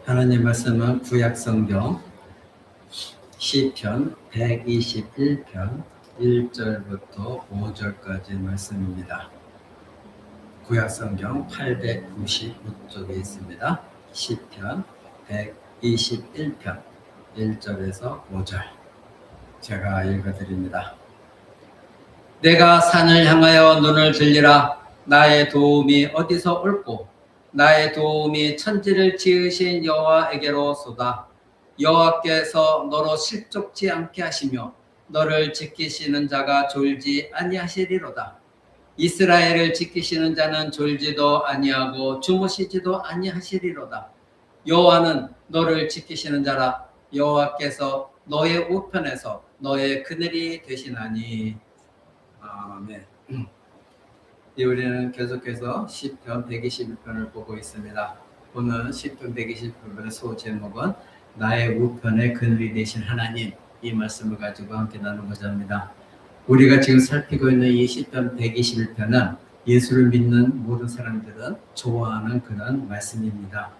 하나님 말씀은 구약성경 시편 121편 1절부터 5절까지 말씀입니다. 구약성경 895쪽에 있습니다. 시편 121편 1절에서 5절 제가 읽어드립니다. 내가 산을 향하여 눈을 들리라. 나의 도움이 어디서 올꼬? 나의 도움이 천지를 지으신 여호와에게로소다. 여호와께서 너로 실족지 않게 하시며 너를 지키시는 자가 졸지 아니하시리로다. 이스라엘을 지키시는 자는 졸지도 아니하고 주무시지도 아니하시리로다. 여호와는 너를 지키시는 자라. 여호와께서 너의 우편에서 너의 그늘이 되시나니. 아멘. 우리는 계속해서 시편 121편을 보고 있습니다. 오늘 시편 121편의 소제목은 나의 우편의 그늘이 되신 하나님, 이 말씀을 가지고 함께 나누고자 합니다. 우리가 지금 살피고 있는 이 시편 121편은 예수를 믿는 모든 사람들은 좋아하는 그런 말씀입니다.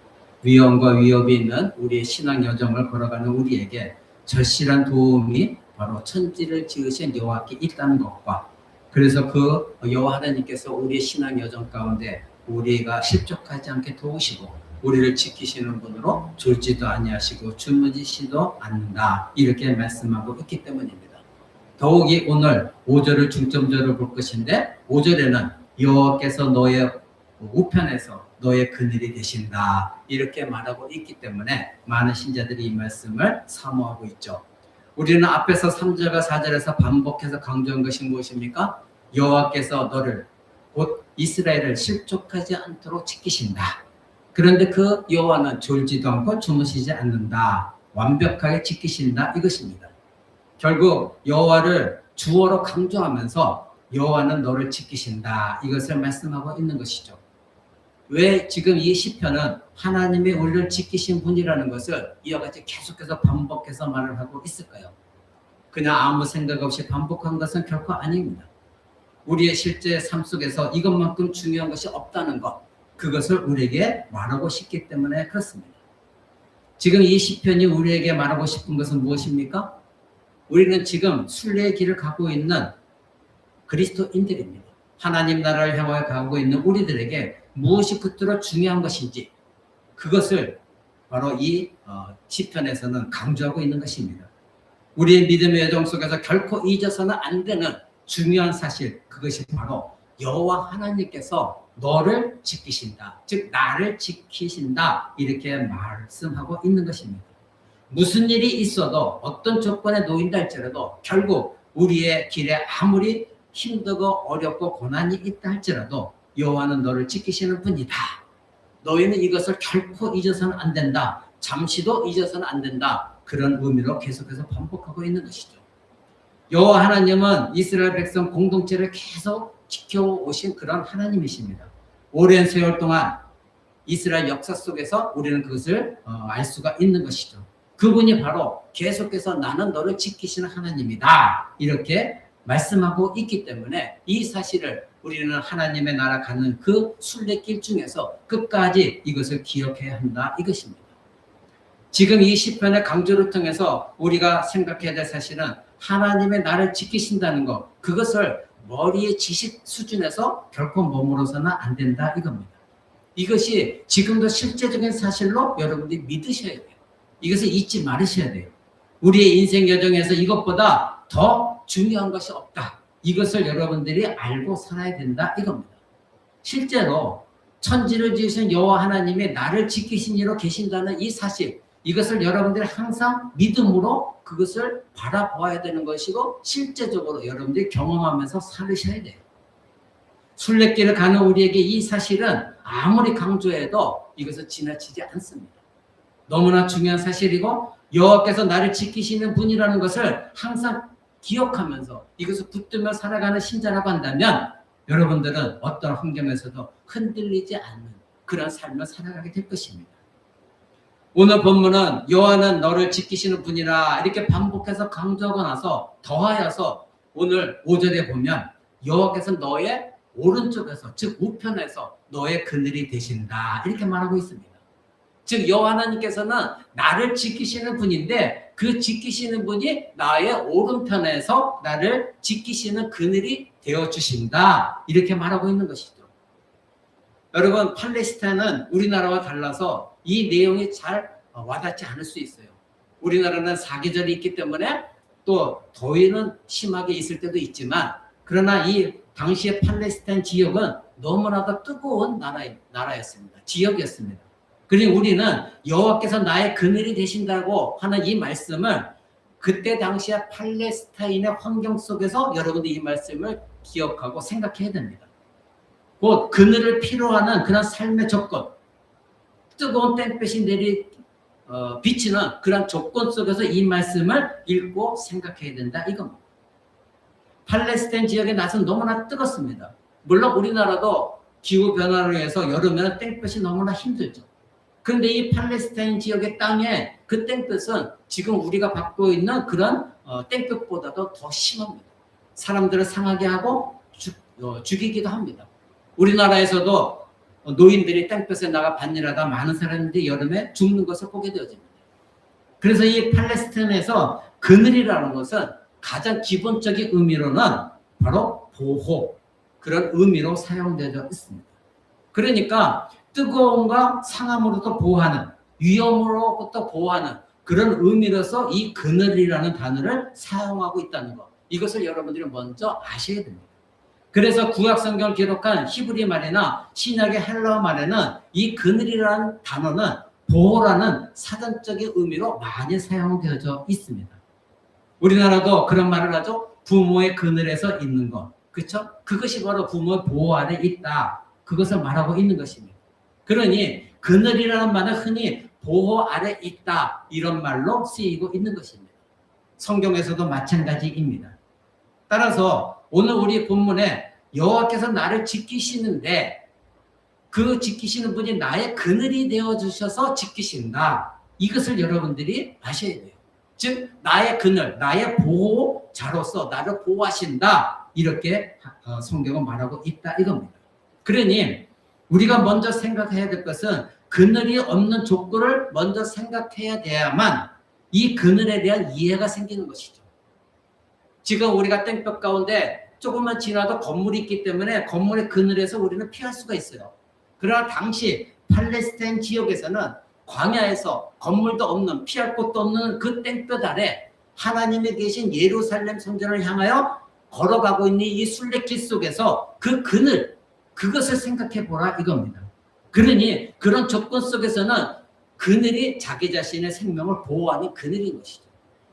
위험과 위협이 있는 우리의 신앙 여정을 걸어가는 우리에게 절실한 도움이 바로 천지를 지으신 여호와께 있다는 것과, 그래서 그 여호와 하나님께서 우리의 신앙 여정 가운데 우리가 실족하지 않게 도우시고 우리를 지키시는 분으로 졸지도 아니하시고 주무시지도 않는다, 이렇게 말씀하고 있기 때문입니다. 더욱이 오늘 5절을 중점적으로 볼 것인데, 5절에는 여호와께서 너의 우편에서 너의 그늘이 되신다, 이렇게 말하고 있기 때문에 많은 신자들이 이 말씀을 사모하고 있죠. 우리는 앞에서 3절과 4절에서 반복해서 강조한 것이 무엇입니까? 여호와께서 너를, 곧 이스라엘을 실족하지 않도록 지키신다. 그런데 그 여호와는 졸지도 않고 주무시지 않는다, 완벽하게 지키신다, 이것입니다. 결국 여호와를 주어로 강조하면서 여호와는 너를 지키신다, 이것을 말씀하고 있는 것이죠. 왜 지금 이 시편은 하나님이 우리를 지키신 분이라는 것을 이와 같이 계속해서 반복해서 말을 하고 있을까요? 그냥 아무 생각 없이 반복한 것은 결코 아닙니다. 우리의 실제 삶 속에서 이것만큼 중요한 것이 없다는 것, 그것을 우리에게 말하고 싶기 때문에 그렇습니다. 지금 이 시편이 우리에게 말하고 싶은 것은 무엇입니까? 우리는 지금 순례의 길을 가고 있는 그리스도인들입니다. 하나님 나라를 향하여 가고 있는 우리들에게 무엇이 그토록 중요한 것인지, 그것을 바로 이 시편에서는 강조하고 있는 것입니다. 우리의 믿음의 여정 속에서 결코 잊어서는 안 되는 중요한 사실, 그것이 바로 여호와 하나님께서 너를 지키신다, 즉 나를 지키신다, 이렇게 말씀하고 있는 것입니다. 무슨 일이 있어도 어떤 조건에 놓인다 할지라도 결국 우리의 길에 아무리 힘들고 어렵고 고난이 있다 할지라도 여호와는 너를 지키시는 분이다. 너희는 이것을 결코 잊어서는 안 된다. 잠시도 잊어서는 안 된다. 그런 의미로 계속해서 반복하고 있는 것이죠. 여호와 하나님은 이스라엘 백성 공동체를 계속 지켜오신 그런 하나님이십니다. 오랜 세월 동안 이스라엘 역사 속에서 우리는 그것을 알 수가 있는 것이죠. 그분이 바로 계속해서 나는 너를 지키시는 하나님이다, 이렇게 말씀하고 있기 때문에 이 사실을 우리는 하나님의 나라 가는 그 순례길 중에서 끝까지 이것을 기억해야 한다, 이것입니다. 지금 이 시편의 강조를 통해서 우리가 생각해야 될 사실은 하나님의 나를 지키신다는 것, 그것을 머리의 지식 수준에서 결코 머무러서는 안 된다, 이겁니다. 이것이 지금도 실제적인 사실로 여러분들이 믿으셔야 돼요. 이것을 잊지 말으셔야 돼요. 우리의 인생 여정에서 이것보다 더 중요한 것이 없다, 이것을 여러분들이 알고 살아야 된다, 이겁니다. 실제로 천지를 지으신 여호와 하나님이 나를 지키신 이로 계신다는 이 사실, 이것을 여러분들이 항상 믿음으로 그것을 바라보아야 되는 것이고, 실제적으로 여러분들이 경험하면서 살으셔야 돼요. 순례길을 가는 우리에게 이 사실은 아무리 강조해도 이것은 지나치지 않습니다. 너무나 중요한 사실이고, 여호와께서 나를 지키시는 분이라는 것을 항상 기억하면서 이것을 붙들며 살아가는 신자라고 한다면 여러분들은 어떤 환경에서도 흔들리지 않는 그런 삶을 살아가게 될 것입니다. 오늘 본문은 여호와는 너를 지키시는 분이라 이렇게 반복해서 강조하고 나서 더하여서 오늘 5절에 보면 여호와께서 너의 오른쪽에서, 즉 우편에서 너의 그늘이 되신다, 이렇게 말하고 있습니다. 즉 여호와 하나님께서는 나를 지키시는 분인데 그 지키시는 분이 나의 오른편에서 나를 지키시는 그늘이 되어주신다. 이렇게 말하고 있는 것이죠. 여러분, 팔레스타인은 우리나라와 달라서 이 내용이 잘 와닿지 않을 수 있어요. 우리나라는 사계절이 있기 때문에 또 더위는 심하게 있을 때도 있지만, 그러나 이 당시의 팔레스타인 지역은 너무나도 뜨거운 나라였습니다. 지역이었습니다. 그리고 우리는 여호와께서 나의 그늘이 되신다고 하는 이 말씀을 그때 당시에 팔레스타인의 환경 속에서 여러분들이 이 말씀을 기억하고 생각해야 됩니다. 곧 그늘을 필요하는 그런 삶의 조건, 뜨거운 땡볕이 비치는 그런 조건 속에서 이 말씀을 읽고 생각해야 된다 이겁니다. 팔레스타인 지역의 낮은 너무나 뜨겁습니다. 물론 우리나라도 기후 변화로 해서 여름에는 땡볕이 너무나 힘들죠. 그런데 이 팔레스타인 지역의 땅에 그 땡볕은 지금 우리가 받고 있는 그런 땡볕보다도 더 심합니다. 사람들을 상하게 하고 죽이기도 합니다. 우리나라에서도 노인들이 땡볕에 나가 반일하다 많은 사람들이 여름에 죽는 것을 보게 되어집니다. 그래서 이 팔레스타인에서 그늘이라는 것은 가장 기본적인 의미로는 바로 보호, 그런 의미로 사용되어 있습니다. 그러니까 뜨거움과 상함으로부터 보호하는, 위험으로부터 보호하는 그런 의미로서 이 그늘이라는 단어를 사용하고 있다는 것, 이것을 여러분들이 먼저 아셔야 됩니다. 그래서 구약성경을 기록한 히브리 말이나 신약의 헬라어 말에는 이 그늘이라는 단어는 보호라는 사전적인 의미로 많이 사용되어져 있습니다. 우리나라도 그런 말을 하죠. 부모의 그늘에서 있는 것. 그렇죠? 그것이 바로 부모의 보호 아래 있다. 그것을 말하고 있는 것입니다. 그러니 그늘이라는 말은 흔히 보호 아래 있다. 이런 말로 쓰이고 있는 것입니다. 성경에서도 마찬가지입니다. 따라서 오늘 우리 본문에 여호와께서 나를 지키시는데 그 지키시는 분이 나의 그늘이 되어주셔서 지키신다. 이것을 여러분들이 아셔야 돼요. 즉 나의 그늘, 나의 보호자로서 나를 보호하신다. 이렇게 성경은 말하고 있다 이겁니다. 그러니 우리가 먼저 생각해야 될 것은 그늘이 없는 조건을 먼저 생각해야 돼야만 이 그늘에 대한 이해가 생기는 것이죠. 지금 우리가 땡볕 가운데 조금만 지나도 건물이 있기 때문에 건물의 그늘에서 우리는 피할 수가 있어요. 그러나 당시 팔레스타인 지역에서는 광야에서 건물도 없는, 피할 곳도 없는 그 땡볕 아래 하나님이 계신 예루살렘 성전을 향하여 걸어가고 있는 이 순례길 속에서 그 그늘, 그것을 생각해 보라 이겁니다. 그러니 그런 조건 속에서는 그늘이 자기 자신의 생명을 보호하는 그늘인 것이죠.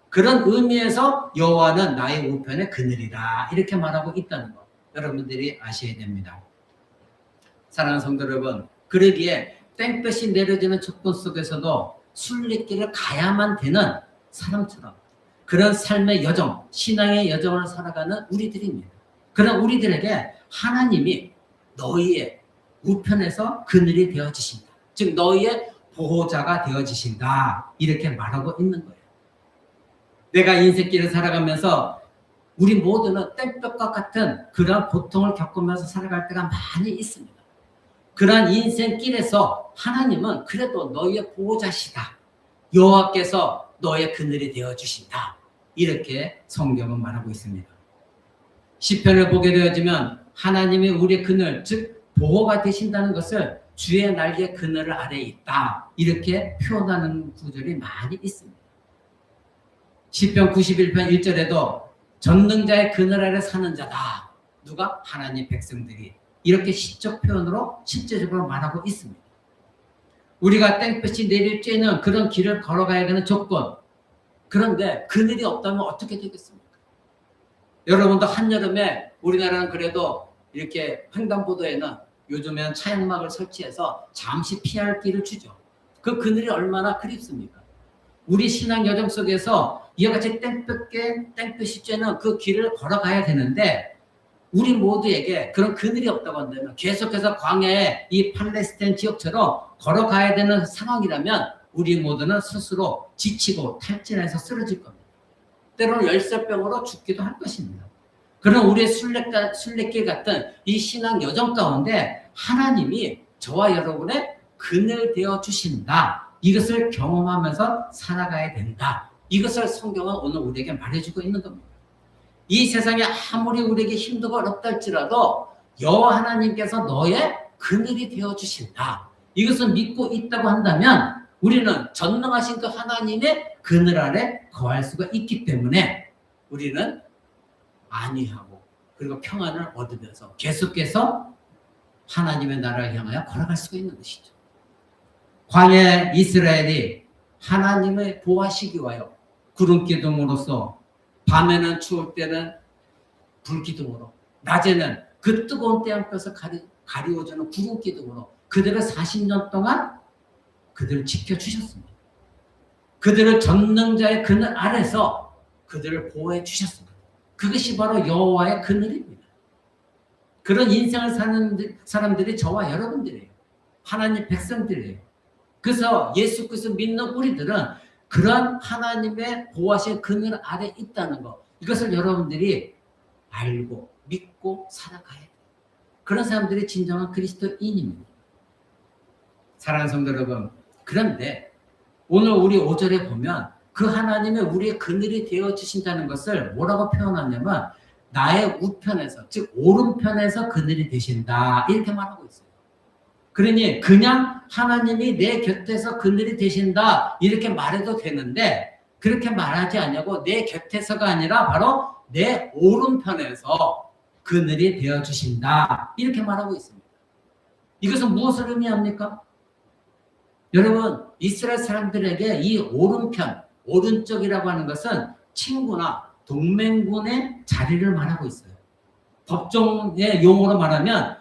그런 의미에서 여호와는 나의 우편의 그늘이다 이렇게 말하고 있다는 것 여러분들이 아셔야 됩니다. 사랑하는 성도 여러분, 그러기에 땡볕이 내려지는 조건 속에서도 순례길을 가야만 되는 사람처럼 그런 삶의 여정, 신앙의 여정을 살아가는 우리들입니다. 그런 우리들에게 하나님이 너희의 우편에서 그늘이 되어지신다. 즉 너희의 보호자가 되어지신다. 이렇게 말하고 있는 거예요. 내가 인생길을 살아가면서 우리 모두는 땡볕과 같은 그런 고통을 겪으면서 살아갈 때가 많이 있습니다. 그러한 인생길에서 하나님은 그래도 너희의 보호자시다. 여호와께서 너의 그늘이 되어주신다. 이렇게 성경은 말하고 있습니다. 시편을 보게 되어지면 하나님이 우리의 그늘, 즉 보호가 되신다는 것을 주의 날개 그늘 아래에 있다. 이렇게 표현하는 구절이 많이 있습니다. 시편 91편 1절에도 전능자의 그늘 아래 사는 자다. 누가? 하나님 백성들이. 이렇게 시적 표현으로 실제적으로 말하고 있습니다. 우리가 땡볕이 내릴 쬐는 그런 길을 걸어가야 되는 조건. 그런데 그늘이 없다면 어떻게 되겠습니까? 여러분도 한여름에 우리나라는 그래도 이렇게 횡단보도에는 요즘엔 차양막을 설치해서 잠시 피할 길을 주죠. 그 그늘이 얼마나 그립습니까? 우리 신앙 여정 속에서 이와 같이 땡볕이 쬐는 그 길을 걸어가야 되는데 우리 모두에게 그런 그늘이 없다고 한다면 계속해서 광야의 이 팔레스타인 지역처럼 걸어가야 되는 상황이라면 우리 모두는 스스로 지치고 탈진해서 쓰러질 겁니다. 때로는 열사병으로 죽기도 할 것입니다. 그런 우리의 순례길 같은 이 신앙 여정 가운데 하나님이 저와 여러분의 그늘 되어 주신다. 이것을 경험하면서 살아가야 된다. 이것을 성경은 오늘 우리에게 말해주고 있는 겁니다. 이 세상에 아무리 우리에게 힘들고 어렵다 할지라도 여호와 하나님께서 너의 그늘이 되어주신다. 이것을 믿고 있다고 한다면 우리는 전능하신 그 하나님의 그늘 아래 거할 수가 있기 때문에 우리는 안위하고 그리고 평안을 얻으면서 계속해서 하나님의 나라를 향하여 걸어갈 수가 있는 것이죠. 광야의 이스라엘이 하나님의 보호하시기 위하여 구름 기둥으로서 밤에는 추울 때는 불 기둥으로 낮에는 그 뜨거운 태양볕을 가리워주는 구름 기둥으로 그들을 40년 동안 그들을 지켜주셨습니다. 그들을 전능자의 그늘 아래서 그들을 보호해 주셨습니다. 그것이 바로 여호와의 그늘입니다. 그런 인생을 사는 사람들이 저와 여러분들이에요. 하나님 백성들이에요. 그래서 예수 그리스도 믿는 우리들은 그런 하나님의 보호하신 그늘 아래 있다는 것, 이것을 여러분들이 알고 믿고 살아가야 돼요. 그런 사람들이 진정한 그리스도인입니다. 사랑하는 성도 여러분, 그런데 오늘 우리 5절에 보면 그 하나님의 우리의 그늘이 되어주신다는 것을 뭐라고 표현하냐면 나의 우편에서, 즉 오른편에서 그늘이 되신다, 이렇게 말하고 있어요. 그러니 그냥 하나님이 내 곁에서 그늘이 되신다 이렇게 말해도 되는데 그렇게 말하지 않냐고 내 곁에서가 아니라 바로 내 오른편에서 그늘이 되어주신다 이렇게 말하고 있습니다. 이것은 무엇을 의미합니까? 여러분, 이스라엘 사람들에게 이 오른편, 오른쪽이라고 하는 것은 친구나 동맹군의 자리를 말하고 있어요. 법정의 용어로 말하면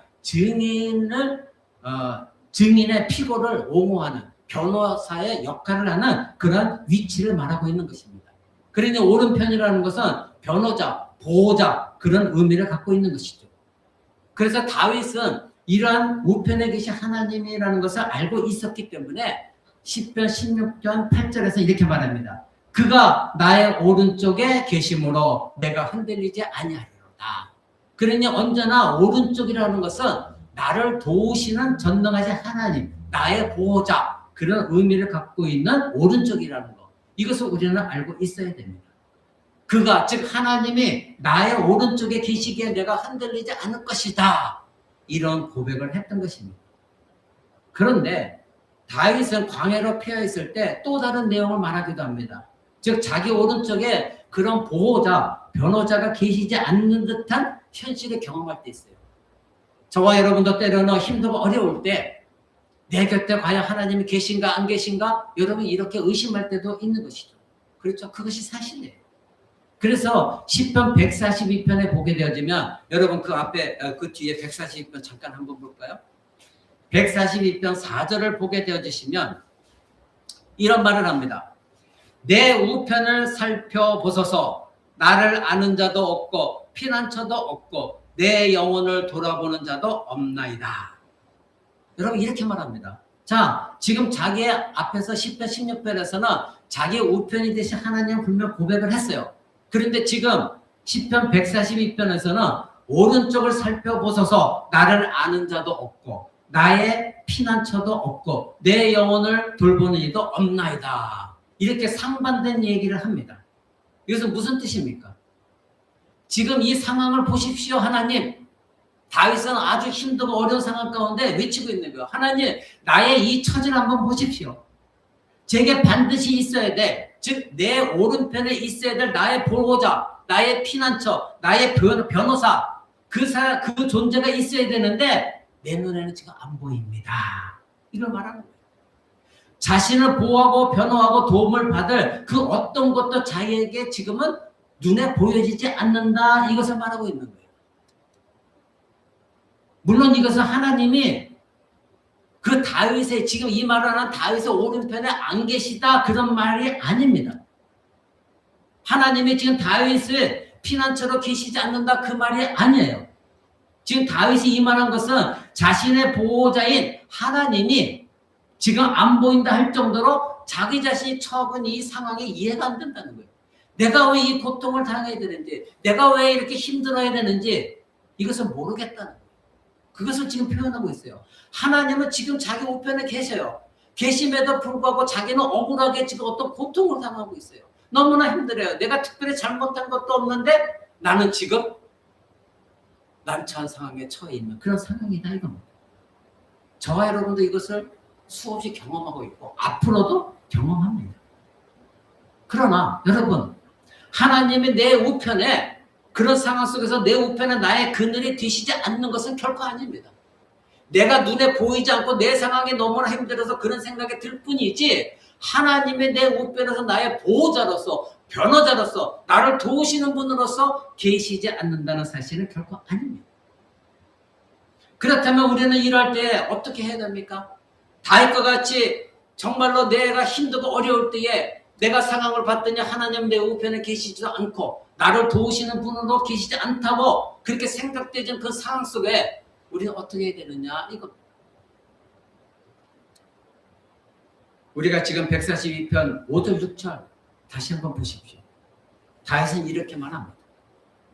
증인의 피고를 옹호하는 변호사의 역할을 하는 그런 위치를 말하고 있는 것입니다. 그러니 오른편이라는 것은 변호자, 보호자 그런 의미를 갖고 있는 것이죠. 그래서 다윗은 이러한 우편에 계신 하나님이라는 것을 알고 있었기 때문에 시편 16편 8절에서 이렇게 말합니다. 그가 나의 오른쪽에 계심으로 내가 흔들리지 아니하리로다. 그러니 언제나 오른쪽이라는 것은 나를 도우시는 전능하신 하나님, 나의 보호자 그런 의미를 갖고 있는 오른쪽이라는 것, 이것을 우리는 알고 있어야 됩니다. 그가 즉 하나님이 나의 오른쪽에 계시기에 내가 흔들리지 않을 것이다, 이런 고백을 했던 것입니다. 그런데 다윗은 광야로 피어 있을 때 또 다른 내용을 말하기도 합니다. 즉 자기 오른쪽에 그런 보호자, 변호자가 계시지 않는 듯한 현실을 경험할 때 있어요. 저와 여러분도 때로는 힘들고 어려울 때 내 곁에 과연 하나님이 계신가 안 계신가 여러분 이렇게 의심할 때도 있는 것이죠. 그렇죠? 그것이 사실이에요. 그래서 시편 142편에 보게 되어지면 여러분 그 앞에 그 뒤에 142편 잠깐 한번 볼까요? 142편 4절을 보게 되어지시면 이런 말을 합니다. 내 우편을 살펴보소서. 나를 아는 자도 없고 피난처도 없고 내 영혼을 돌아보는 자도 없나이다. 여러분 이렇게 말합니다. 자, 지금 자기의 앞에서 10편 16편에서는 자기의 우편이 되신 하나님을 분명 고백을 했어요. 그런데 지금 시편 142편에서는 오른쪽을 살펴보소서. 나를 아는 자도 없고 나의 피난처도 없고 내 영혼을 돌보는 이도 없나이다. 이렇게 상반된 얘기를 합니다. 이것은 무슨 뜻입니까? 지금 이 상황을 보십시오. 하나님, 다윗은 아주 힘들고 어려운 상황 가운데 외치고 있는 거예요. 하나님, 나의 이 처지를 한번 보십시오. 제게 반드시 있어야 돼. 즉 내 오른편에 있어야 될 나의 보호자, 나의 피난처, 나의 변호사, 그 존재가 있어야 되는데 내 눈에는 지금 안 보입니다. 이걸 말하는 거예요. 자신을 보호하고 변호하고 도움을 받을 그 어떤 것도 자기에게 지금은 눈에 보여지지 않는다. 이것을 말하고 있는 거예요. 물론 이것은 하나님이 그 다윗의 지금 이 말을 하는 다윗의 오른편에 안 계시다 그런 말이 아닙니다. 하나님이 지금 다윗의 피난처로 계시지 않는다 그 말이 아니에요. 지금 다윗이 이 말한 것은 자신의 보호자인 하나님이 지금 안 보인다 할 정도로 자기 자신이 처한 이 상황이 이해가 안 된다는 거예요. 내가 왜 이 고통을 당해야 되는지, 내가 왜 이렇게 힘들어야 되는지 이것을 모르겠다는 거예요. 그것을 지금 표현하고 있어요. 하나님은 지금 자기 우편에 계셔요. 계심에도 불구하고 자기는 억울하게 지금 어떤 고통을 당하고 있어요. 너무나 힘들어요. 내가 특별히 잘못한 것도 없는데 나는 지금 난처한 상황에 처해 있는 그런 상황이다 이겁니다. 저와 여러분도 이것을 수없이 경험하고 있고 앞으로도 경험합니다. 그러나 여러분, 하나님이 내 우편에, 그런 상황 속에서 내 우편에 나의 그늘이 되시지 않는 것은 결코 아닙니다. 내가 눈에 보이지 않고 내 상황이 너무나 힘들어서 그런 생각이 들 뿐이지, 하나님의 내 우편에서 나의 보호자로서, 변호자로서, 나를 도우시는 분으로서 계시지 않는다는 사실은 결코 아닙니다. 그렇다면 우리는 이럴 때 어떻게 해야 됩니까? 다윗과 같이 정말로 내가 힘들고 어려울 때에 내가 상황을 봤더니 하나님 내 우편에 계시지도 않고 나를 도우시는 분으로 계시지 않다고 그렇게 생각되는 그 상황 속에 우리는 어떻게 해야 되느냐 이거. 우리가 지금 142편 5절 6절 다시 한번 보십시오. 다윗은 이렇게 말합니다.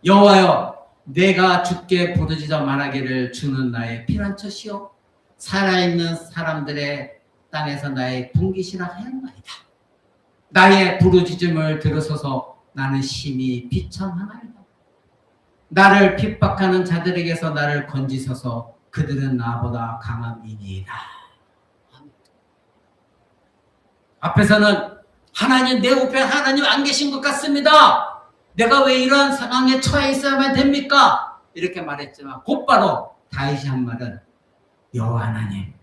여호와여, 내가 주께 부르짖어 말하기를 주는 나의 피난처시요 살아있는 사람들의 땅에서 나의 분깃이라 하였나이다. 나의 부르짖음을 들으소서. 나는 심히 비천하나이다. 나를 핍박하는 자들에게서 나를 건지소서. 그들은 나보다 강함이니이다. 앞에서는 하나님 내 우편 하나님 안 계신 것 같습니다. 내가 왜 이런 상황에 처해 있어야만 됩니까? 이렇게 말했지만 곧바로 다윗이 한 말은 여호와 하나님,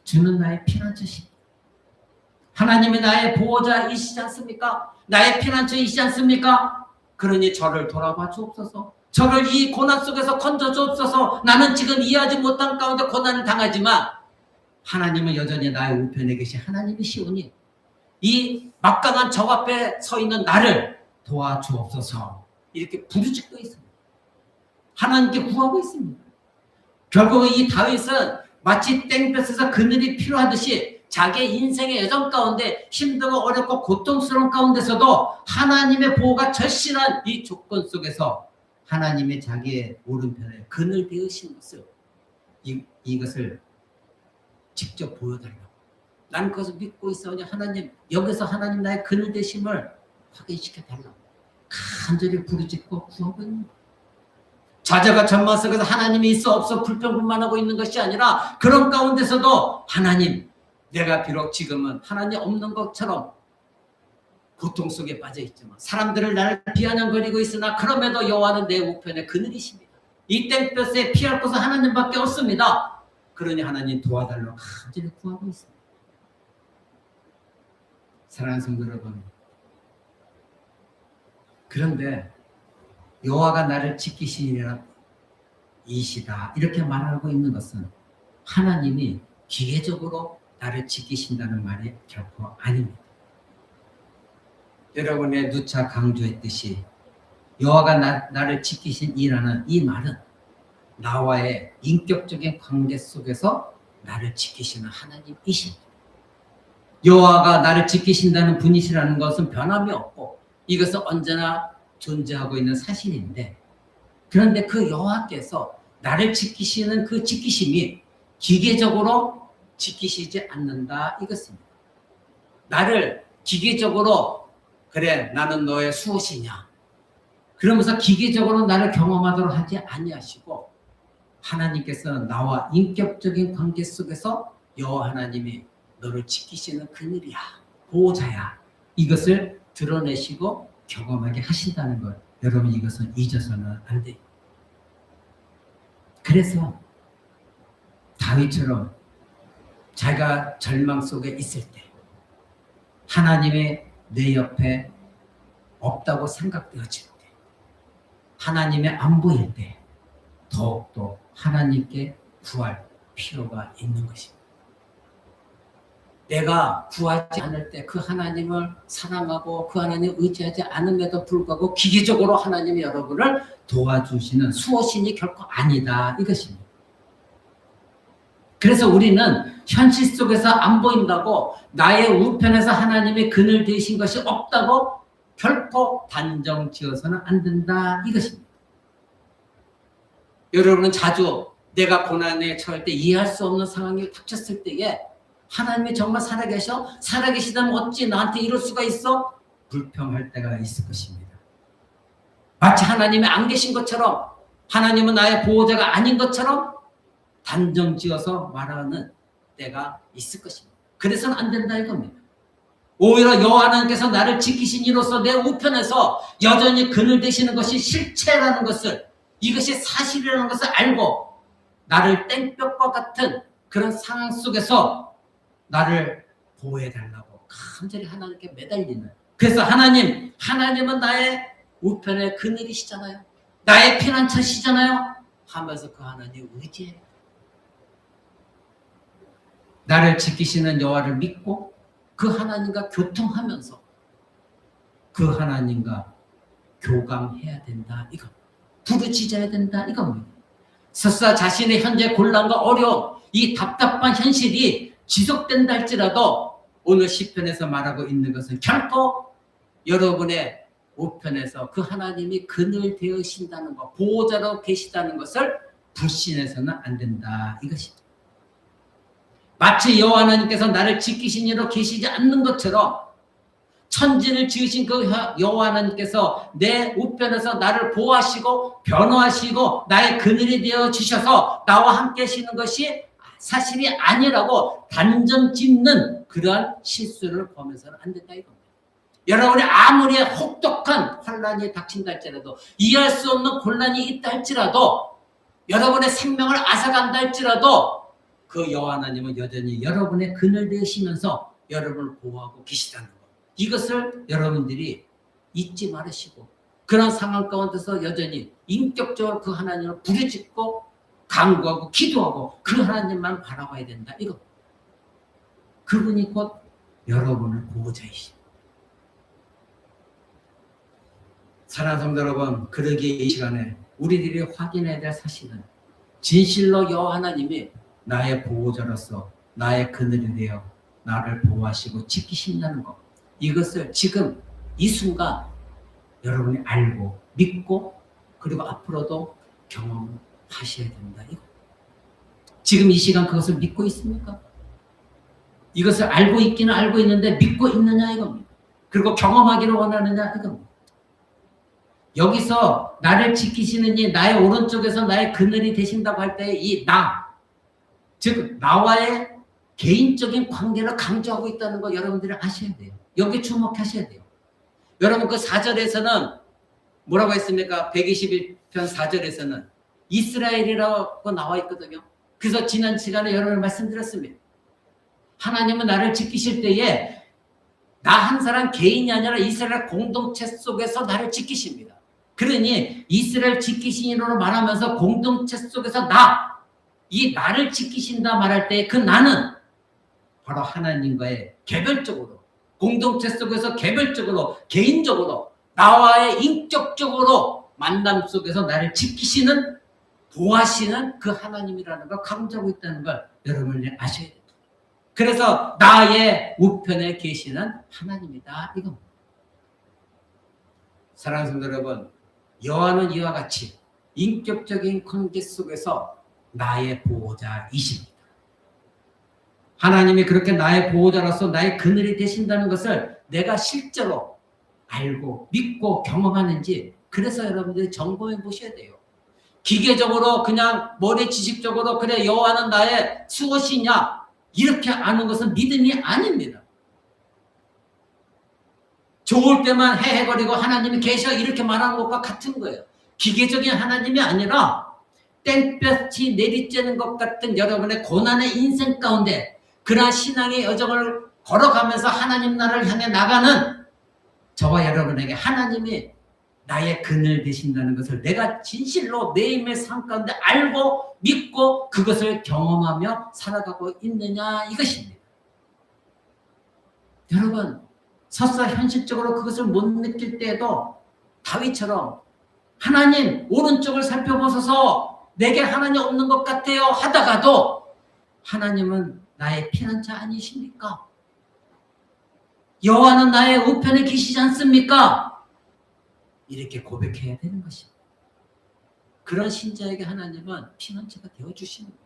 주는 나의 피난처시다. 하나님이 나의 보호자이시지 않습니까? 나의 피난처이시지 않습니까? 그러니 저를 돌아봐 주옵소서. 저를 이 고난 속에서 건져 주옵소서. 나는 지금 이해하지 못한 가운데 고난을 당하지만 하나님은 여전히 나의 우편에 계신 하나님이시오니 이 막강한 적 앞에 서 있는 나를 도와주옵소서. 이렇게 부르짖고 있습니다. 하나님께 구하고 있습니다. 결국은 이 다윗은 마치 땡볕에서 그늘이 필요하듯이 자기의 인생의 여정 가운데 힘들고 어렵고 고통스러운 가운데서도 하나님의 보호가 절실한 이 조건 속에서 하나님의 자기의 오른편에 그늘 되으신 것을 이것을 직접 보여달라고. 나는 그것을 믿고 있어오니 하나님, 여기서 하나님 나의 그늘 되심을 확인시켜달라고 간절히 부르짖고 구하고 있는 거예요. 좌절과 전망 속에서 하나님이 있어 없어 불평불만하고 있는 것이 아니라 그런 가운데서도 하나님, 내가 비록 지금은 하나님 없는 것처럼 고통 속에 빠져 있지만 사람들을 나를 비아냥거리고 있으나 그럼에도 여호와는 내 우편에 그늘이십니다. 이 땡볕에 피할 곳은 하나님밖에 없습니다. 그러니 하나님 도와달라고 간절히 구하고 있습니다. 사랑하는 성도 여러분, 그런데 여호와가 나를 지키시니라 이시다 이렇게 말하고 있는 것은 하나님이 기계적으로 나를 지키신다는 말이 결코 아닙니다. 여러분의 누차 강조했듯이 여호와가 나를 지키신이라는 이 말은 나와의 인격적인 관계 속에서 나를 지키시는 하나님이십니다. 여호와가 나를 지키신다는 분이시라는 것은 변함이 없고 이것은 언제나 존재하고 있는 사실인데, 그런데 그 여호와께서 나를 지키시는 그 지키심이 기계적으로 지키시지 않는다 이것입니다. 나를 기계적으로 그래 나는 너의 수호시냐 그러면서 기계적으로 나를 경험하도록 하지 아니하시고 하나님께서는 나와 인격적인 관계 속에서 여호와 하나님이 너를 지키시는 그늘이야, 보호자야, 이것을 드러내시고 경험하게 하신다는 것, 여러분 이것은 잊어서는 안 돼요. 그래서 다윗처럼 자기가 절망 속에 있을 때 하나님이 내 옆에 없다고 생각되어질 때, 하나님이 안 보일 때 더욱더 하나님께 구할 필요가 있는 것입니다. 내가 구하지 않을 때 그 하나님을 사랑하고 그 하나님을 의지하지 않음에도 불구하고 기계적으로 하나님이 여러분을 도와주시는 수호신이 결코 아니다 이것입니다. 그래서 우리는 현실 속에서 안 보인다고 나의 우편에서 하나님의 그늘 되신 것이 없다고 결코 단정 지어서는 안 된다 이것입니다. 여러분은 자주 내가 고난에 처할 때 이해할 수 없는 상황이 닥쳤을 때에 하나님이 정말 살아계셔? 살아계시다면 어찌 나한테 이럴 수가 있어? 불평할 때가 있을 것입니다. 마치 하나님이 안 계신 것처럼, 하나님은 나의 보호자가 아닌 것처럼 단정지어서 말하는 때가 있을 것입니다. 그래서는 안 된다 이겁니다. 오히려 여호와 하나님께서 나를 지키신 이로써 내 우편에서 여전히 그늘 되시는 것이 실체라는 것을, 이것이 사실이라는 것을 알고 나를 땡볕과 같은 그런 상황 속에서 나를 보호해달라고 간절히 하나님께 매달리는, 그래서 하나님은 나의 우편의 그늘이시잖아요. 나의 피난처시잖아요. 하면서 그 하나님 의지해. 나를 지키시는 여호와를 믿고 그 하나님과 교통하면서 그 하나님과 교감해야 된다. 이거 부르짖어야 된다. 이겁니다. 설사 자신의 현재 곤란과 어려움, 이 답답한 현실이 지속된다 할지라도 오늘 시편에서 말하고 있는 것은 결코 여러분의 우편에서 그 하나님이 그늘 되으신다는 것, 보호자로 계시다는 것을 불신해서는 안 된다. 이것입니다. 마치 여호와 하나님께서 나를 지키신 이로 계시지 않는 것처럼 천지를 지으신 그 여호와 하나님께서 내 우편에서 나를 보호하시고 변호하시고 나의 그늘이 되어 주셔서 나와 함께 하시는 것이 사실이 아니라고 단정 짓는 그러한 실수를 범해서는 안 된다 이겁니다. 여러분이 아무리 혹독한 환란이 닥친다 할지라도, 이해할 수 없는 곤란이 있다 할지라도, 여러분의 생명을 앗아간다 할지라도 그 여호와 하나님은 여전히 여러분의 그늘 되시면서 여러분을 보호하고 계시다는 것, 이것을 여러분들이 잊지 말으시고 그런 상황 가운데서 여전히 인격적으로 그 하나님을 부르짖고 간구하고 기도하고 그 하나님만 바라봐야 된다. 이거 그분이 곧 여러분을 보호자이십니다. 사랑하는 성도 여러분, 그러기에 이 시간에 우리들이 확인해야 될 사실은 진실로 여호와 하나님이 나의 보호자로서 나의 그늘이 되어 나를 보호하시고 지키신다는 것, 이것을 지금 이 순간 여러분이 알고 믿고 그리고 앞으로도 경험하셔야 된다. 이거. 지금 이 시간 그것을 믿고 있습니까? 이것을 알고 있기는 알고 있는데 믿고 있느냐 이겁니다. 그리고 경험하기를 원하느냐 이겁니다. 여기서 나를 지키시는 이 나의 오른쪽에서 나의 그늘이 되신다고 할 때 이 나, 즉 나와의 개인적인 관계를 강조하고 있다는 거 여러분들이 아셔야 돼요. 여기 주목하셔야 돼요. 여러분 그 4절에서는 뭐라고 했습니까? 121편 4절에서는 이스라엘이라고 나와 있거든요. 그래서 지난 시간에 여러분 말씀드렸습니다. 하나님은 나를 지키실 때에 나 한 사람 개인이 아니라 이스라엘 공동체 속에서 나를 지키십니다. 그러니 이스라엘 지키신 이로 말하면서 공동체 속에서 이 나를 지키신다 말할 때 그 나는 바로 하나님과의 개별적으로, 공동체 속에서 개별적으로, 개인적으로, 나와의 인격적으로 만남 속에서 나를 지키시는, 보호하시는 그 하나님이라는 걸 강조하고 있다는 걸 여러분이 아셔야 됩니다. 그래서 나의 우편에 계시는 하나님이다 이겁니다. 사랑하는 성도 여러분, 여호와는 이와 같이 인격적인 관계 속에서 나의 보호자이십니다. 하나님이 그렇게 나의 보호자로서 나의 그늘이 되신다는 것을 내가 실제로 알고 믿고 경험하는지, 그래서 여러분들이 점검해 보셔야 돼요. 기계적으로 그냥 머리 지식적으로 그래 여호와는 나의 수호시냐 이렇게 아는 것은 믿음이 아닙니다. 좋을 때만 헤헤거리고 하나님이 계셔 이렇게 말하는 것과 같은 거예요. 기계적인 하나님이 아니라 땡볕이 내리쬐는 것 같은 여러분의 고난의 인생 가운데 그러한 신앙의 여정을 걸어가면서 하나님 나라를 향해 나가는 저와 여러분에게 하나님이 나의 그늘 되신다는 것을 내가 진실로 매일매일 삶 가운데 알고 믿고 그것을 경험하며 살아가고 있느냐 이것입니다. 여러분 설사 현실적으로 그것을 못 느낄 때에도 다윗처럼 하나님 오른쪽을 살펴보소서 내게 하나님 없는 것 같아요 하다가도 하나님은 나의 피난처 아니십니까? 여호와는 나의 우편에 계시지 않습니까? 이렇게 고백해야 되는 것입니다. 그런 신자에게 하나님은 피난처가 되어주시는 거예요.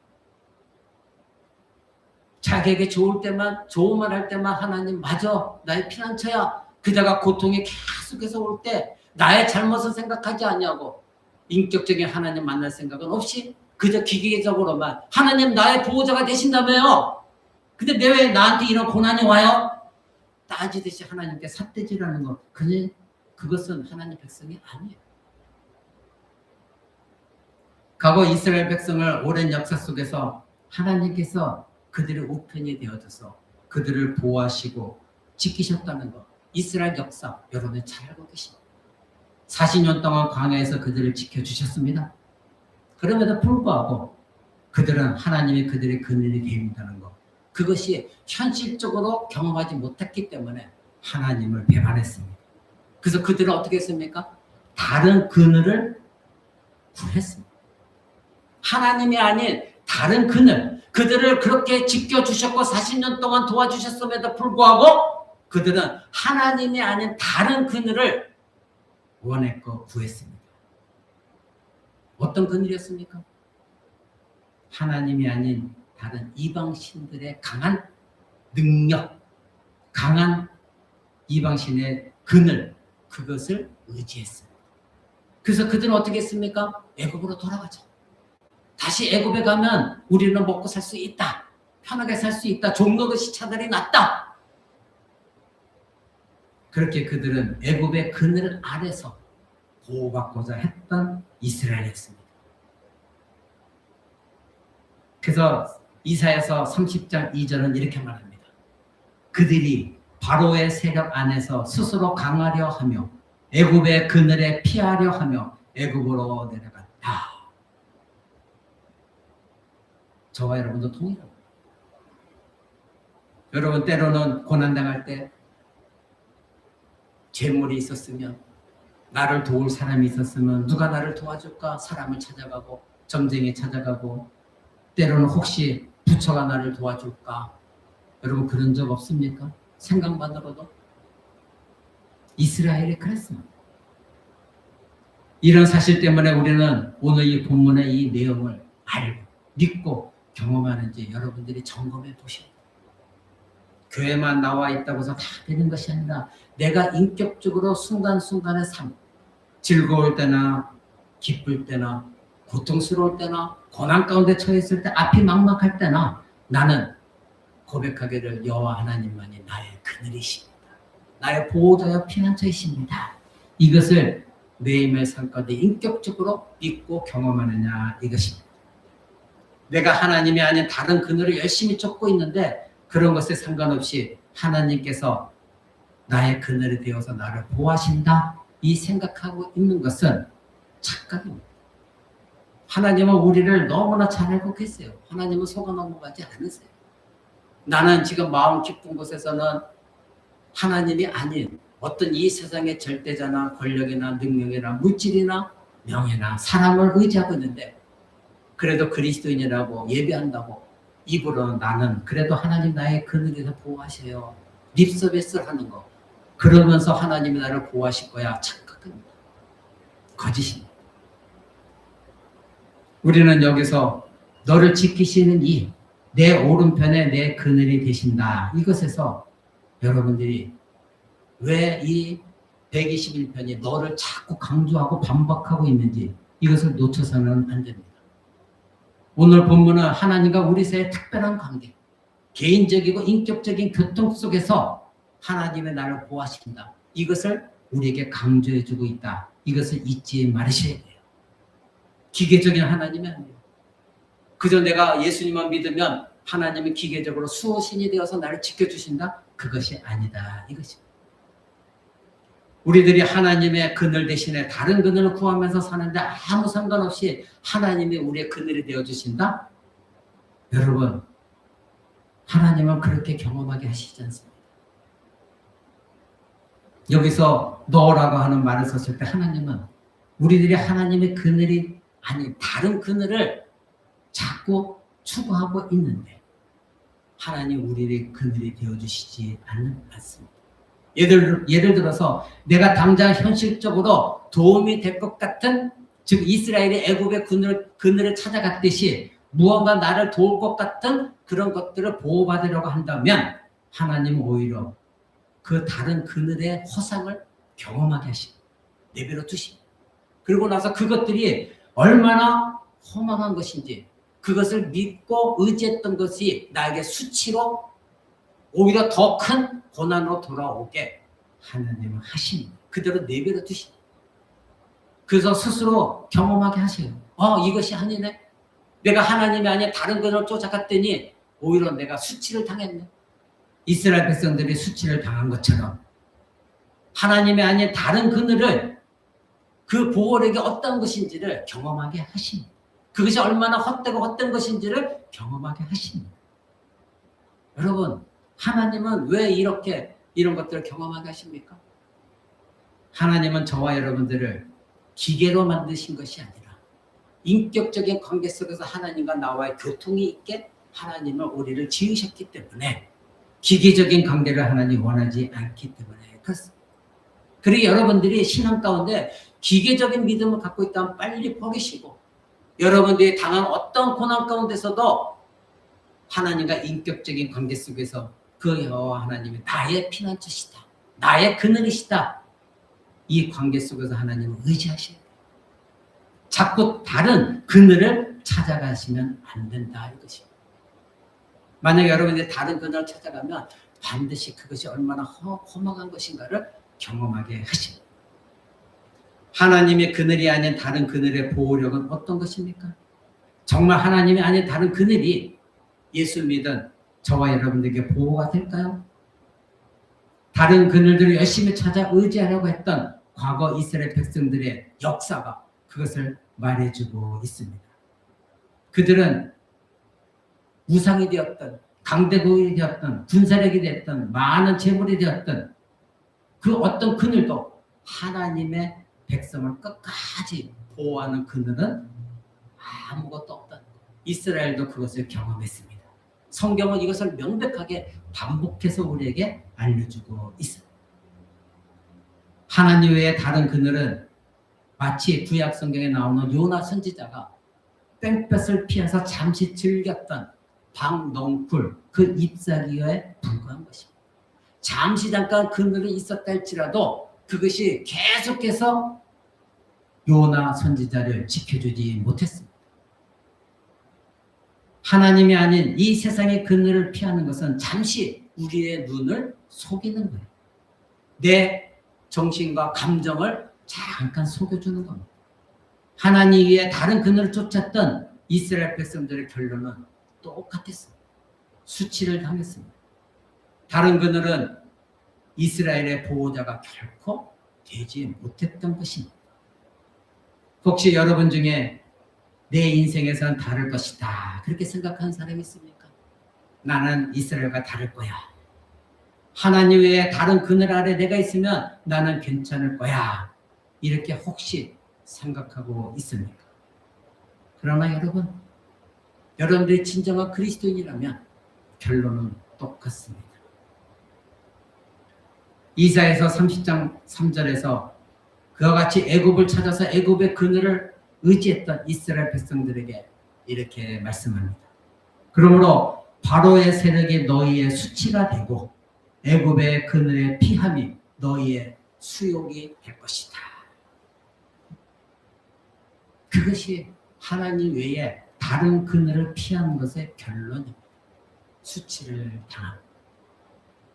자기에게 좋을 때만, 좋은 말 할 때만 하나님 맞아, 나의 피난처야. 그다가 고통이 계속해서 올 때 나의 잘못을 생각하지 않냐고, 인격적인 하나님 만날 생각은 없이 그저 기계적으로만 하나님 나의 보호자가 되신다며요. 근데 왜 나한테 이런 고난이 와요? 따지듯이 하나님께 삿대질하는 것, 그것은 하나님 백성이 아니에요. 과거 이스라엘 백성을 오랜 역사 속에서 하나님께서 그들의 우편이 되어줘서 그들을 보호하시고 지키셨다는 것, 이스라엘 역사 여러분이 잘 알고 계십니다. 40년 동안 광야에서 그들을 지켜주셨습니다. 그럼에도 불구하고 그들은 하나님이 그들의 그늘이 되었다는 것, 그것이 현실적으로 경험하지 못했기 때문에 하나님을 배반했습니다. 그래서 그들은 어떻게 했습니까? 다른 그늘을 구했습니다. 하나님이 아닌 다른 그늘, 그들을 그렇게 지켜주셨고 40년 동안 도와주셨음에도 불구하고 그들은 하나님이 아닌 다른 그늘을 원했고 구했습니다. 어떤 그늘이었습니까? 하나님이 아닌 다른 이방신들의 강한 능력, 강한 이방신의 그늘, 그것을 의지했습니다. 그래서 그들은 어떻게 했습니까? 애굽으로 돌아가죠. 다시 애굽에 가면 우리는 먹고 살 수 있다. 편하게 살 수 있다. 종노릇이 차들이 낫다. 그렇게 그들은 애굽의 그늘 아래서 보호받고자 했던 이스라엘이었습니다. 그래서 이사야서 30장 2절은 이렇게 말합니다. 그들이 바로의 세력 안에서 스스로 강하려 하며 애굽의 그늘에 피하려 하며 애굽으로 내려갔다. 저와 여러분도 동일합니다. 여러분 때로는 고난당할 때 재물이 있었으면, 나를 도울 사람이 있었으면 누가 나를 도와줄까 사람을 찾아가고 점쟁이 찾아가고, 때로는 혹시 부처가 나를 도와줄까. 여러분 그런 적 없습니까? 생각만으로도. 이스라엘이 그랬습니다. 이런 사실 때문에 우리는 오늘 이 본문의 이 내용을 알고 믿고 경험하는지 여러분들이 점검해 보십시오. 교회만 나와 있다고 해서 다 되는 것이 아니라 내가 인격적으로 순간순간의 삶, 즐거울 때나 기쁠 때나 고통스러울 때나 고난 가운데 처해 있을 때 앞이 막막할 때나 나는 고백하기를 여호와 하나님만이 나의 그늘이십니다. 나의 보호자여 피난처이십니다. 이것을 매일매일 삶 가운데 인격적으로 믿고 경험하느냐 이것입니다. 내가 하나님이 아닌 다른 그늘을 열심히 쫓고 있는데 그런 것에 상관없이 하나님께서 나의 그늘이 되어서 나를 보호하신다 이 생각하고 있는 것은 착각입니다. 하나님은 우리를 너무나 잘 알고 계세요. 하나님은 속아 넘어가지 않으세요. 나는 지금 마음 깊은 곳에서는 하나님이 아닌 어떤 이 세상의 절대자나 권력이나 능력이나 물질이나 명예나 사람을 의지하고 있는데, 그래도 그리스도인이라고 예배한다고 입으로는 나는 그래도 하나님 나의 그늘에서 보호하세요. 립서비스를 하는 거. 그러면서 하나님이 나를 보호하실 거야. 착각입니다. 거짓입니다. 우리는 여기서 너를 지키시는 이 내 오른편에 내 그늘이 되신다. 이것에서 여러분들이 왜 이 121편이 너를 자꾸 강조하고 반복하고 있는지 이것을 놓쳐서는 안 됩니다. 오늘 본문은 하나님과 우리 사이의 특별한 관계, 개인적이고 인격적인 교통 속에서 하나님의 나를 보호하신다. 이것을 우리에게 강조해주고 있다. 이것을 잊지 말으셔야 돼요. 기계적인 하나님이 아니에요. 그저 내가 예수님만 믿으면 하나님이 기계적으로 수호신이 되어서 나를 지켜주신다? 그것이 아니다. 이것입니다. 우리들이 하나님의 그늘 대신에 다른 그늘을 구하면서 사는데 아무 상관없이 하나님이 우리의 그늘이 되어주신다? 여러분, 하나님은 그렇게 경험하게 하시지 않습니다. 여기서 너라고 하는 말을 썼을 때 하나님은 우리들이 하나님의 그늘이 아닌 다른 그늘을 자꾸 추구하고 있는데 하나님 우리의 그늘이 되어주시지 않습니다. 예를 들어서 내가 당장 현실적으로 도움이 될 것 같은, 즉 이스라엘이 애굽의 그늘을 찾아갔듯이 무언가 나를 도울 것 같은 그런 것들을 보호받으려고 한다면 하나님은 오히려 그 다른 그늘의 허상을 경험하게 하시고 내버려 두시고, 그리고 나서 그것들이 얼마나 허망한 것인지, 그것을 믿고 의지했던 것이 나에게 수치로 오히려 더 큰 고난으로 돌아오게 하나님은 하십니다. 그대로 내버려 두십니다. 그래서 스스로 경험하게 하세요. 이것이 아니네. 내가 하나님이 아닌 다른 것을 쫓아갔더니 오히려 내가 수치를 당했네. 이스라엘 백성들이 수치를 당한 것처럼 하나님이 아닌 다른 그늘을, 그 보호력이 어떤 것인지를 경험하게 하십니다. 그것이 얼마나 헛되고 헛된 것인지를 경험하게 하십니다. 여러분, 하나님은 왜 이렇게 이런 것들을 경험하게 하십니까? 하나님은 저와 여러분들을 기계로 만드신 것이 아니라 인격적인 관계 속에서 하나님과 나와의 교통이 있게 하나님은 우리를 지으셨기 때문에 기계적인 관계를 하나님 원하지 않기 때문에 그렇습니다. 그리고 여러분들이 신앙 가운데 기계적인 믿음을 갖고 있다면 빨리 버리시고, 여러분들이 당한 어떤 고난 가운데서도 하나님과 인격적인 관계 속에서 그 여호와 하나님이 나의 피난처시다, 나의 그늘이시다, 이 관계 속에서 하나님을 의지하셔야 돼요. 자꾸 다른 그늘을 찾아가시면 안 된다 이것입니다. 만약 여러분들이 다른 그늘을 찾아가면 반드시 그것이 얼마나 허망한 것인가를 경험하게 하십니다. 하나님의 그늘이 아닌 다른 그늘의 보호력은 어떤 것입니까? 정말 하나님이 아닌 다른 그늘이 예수 믿은 저와 여러분들에게 보호가 될까요? 다른 그늘들을 열심히 찾아 의지하려고 했던 과거 이스라엘 백성들의 역사가 그것을 말해주고 있습니다. 그들은 우상이 되었던, 강대국이 되었던, 군사력이 되었던, 많은 재물이 되었던 그 어떤 그늘도 하나님의 백성을 끝까지 보호하는 그늘은 아무것도 없다. 이스라엘도 그것을 경험했습니다. 성경은 이것을 명백하게 반복해서 우리에게 알려주고 있습니다. 하나님 외에 다른 그늘은 마치 구약 성경에 나오는 요나 선지자가 땡볕을 피해서 잠시 즐겼던 방넝쿨 그 잎사귀에 불과한 것입니다. 잠시 잠깐 그늘이 있었다 할지라도 그것이 계속해서 요나 선지자를 지켜주지 못했습니다. 하나님이 아닌 이 세상의 그늘을 피하는 것은 잠시 우리의 눈을 속이는 거예요. 내 정신과 감정을 잠깐 속여주는 겁니다. 하나님 위에 다른 그늘을 쫓았던 이스라엘 백성들의 결론은 똑같았습니다. 수치를 당했습니다. 다른 그늘은 이스라엘의 보호자가 결코 되지 못했던 것입니다. 혹시 여러분 중에 내 인생에선 다를 것이다 그렇게 생각하는 사람이 있습니까? 나는 이스라엘과 다를 거야. 하나님 외에 다른 그늘 아래 내가 있으면 나는 괜찮을 거야. 이렇게 혹시 생각하고 있습니까? 그러나 여러분들이 진정한 그리스도인이라면 결론은 똑같습니다. 이사야서 30장 3절에서 그와 같이 애굽을 찾아서 애굽의 그늘을 의지했던 이스라엘 백성들에게 이렇게 말씀합니다. 그러므로 바로의 세력이 너희의 수치가 되고 애굽의 그늘의 피함이 너희의 수욕이 될 것이다. 그것이 하나님 외에 다른 그늘을 피하는 것의 결론입니다. 수치를 당합니다.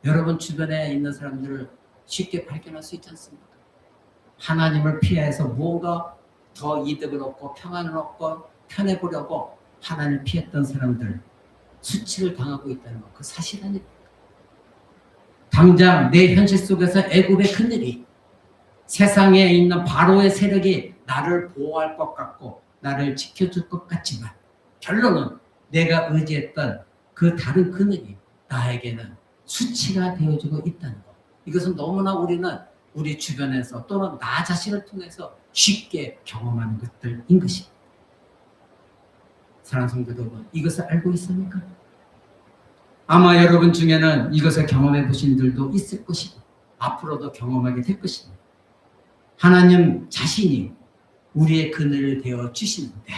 여러분 주변에 있는 사람들을 쉽게 발견할 수 있지 않습니까? 하나님을 피해서 무언가 더 이득을 얻고 평안을 얻고 편해보려고 하나님을 피했던 사람들, 수치를 당하고 있다는 것, 그 사실 아닙니까? 당장 내 현실 속에서 애굽의 그늘이, 세상에 있는 바로의 세력이 나를 보호할 것 같고 나를 지켜줄 것 같지만 결론은 내가 의지했던 그 다른 그늘이 나에게는 수치가 되어주고 있다는 것. 이것은 너무나 우리는 우리 주변에서 또는 나 자신을 통해서 쉽게 경험하는 것들인 것입니다. 사랑하는 성도 여러분, 이것을 알고 있습니까? 아마 여러분 중에는 이것을 경험해 보신 분들도 있을 것이고 앞으로도 경험하게 될 것입니다. 하나님 자신이 우리의 그늘을 되어 주시는데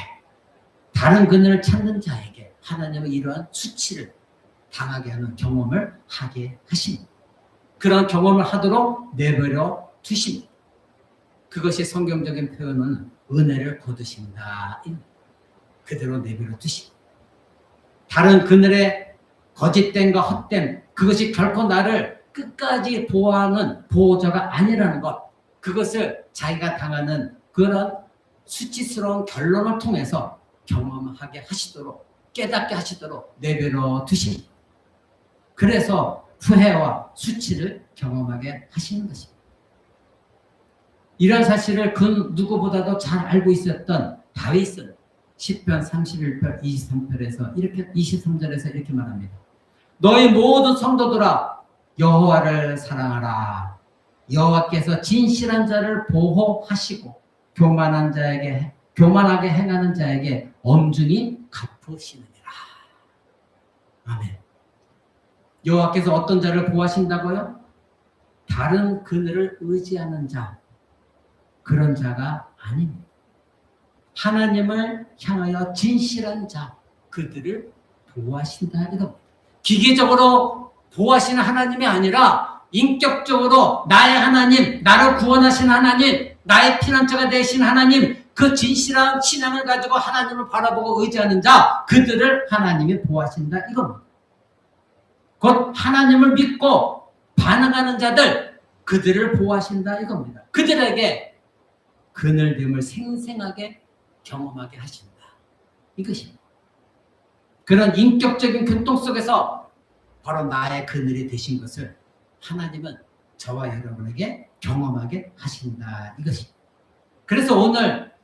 다른 그늘을 찾는 자에게 하나님은 이러한 수치를 당하게 하는 경험을 하게 하십니다. 그런 경험을 하도록 내버려 두십니다. 그것이 성경적인 표현은 은혜를 거두신다. 그대로 내버려 두십니다. 다른 그늘의 거짓됨과 헛됨, 그것이 결코 나를 끝까지 보호하는 보호자가 아니라는 것, 그것을 자기가 당하는 그런 수치스러운 결론을 통해서 경험하게 하시도록, 깨닫게 하시도록 내버려 두십니다. 그래서 후회와 수치를 경험하게 하시는 것입니다. 이런 사실을 그 누구보다도 잘 알고 있었던 다윗은 시편 31편 23절에서 이렇게 말합니다. 너희 모든 성도들아 여호와를 사랑하라. 여호와께서 진실한 자를 보호하시고 교만하게 행하는 자에게 엄중히 갚으시느니라. 아멘. 여호와께서 어떤 자를 보호하신다고요? 다른 그늘을 의지하는 자, 그런 자가 아닙니다. 하나님을 향하여 진실한 자, 그들을 보호하신다. 이거 기계적으로 보호하시는 하나님이 아니라 인격적으로 나의 하나님, 나를 구원하신 하나님, 나의 피난처가 되신 하나님, 그 진실한 신앙을 가지고 하나님을 바라보고 의지하는 자, 그들을 하나님이 보호하신다. 이겁니다. 곧 하나님을 믿고 반응하는 자들, 그들을 보호하신다. 이겁니다. 그들에게 그늘됨을 생생하게 경험하게 하신다. 이것입니다. 그런 인격적인 교통 속에서 바로 나의 그늘이 되신 것을 하나님은 저와 여러분에게 경험하게 하신다. 이것입니다. 그래서 오늘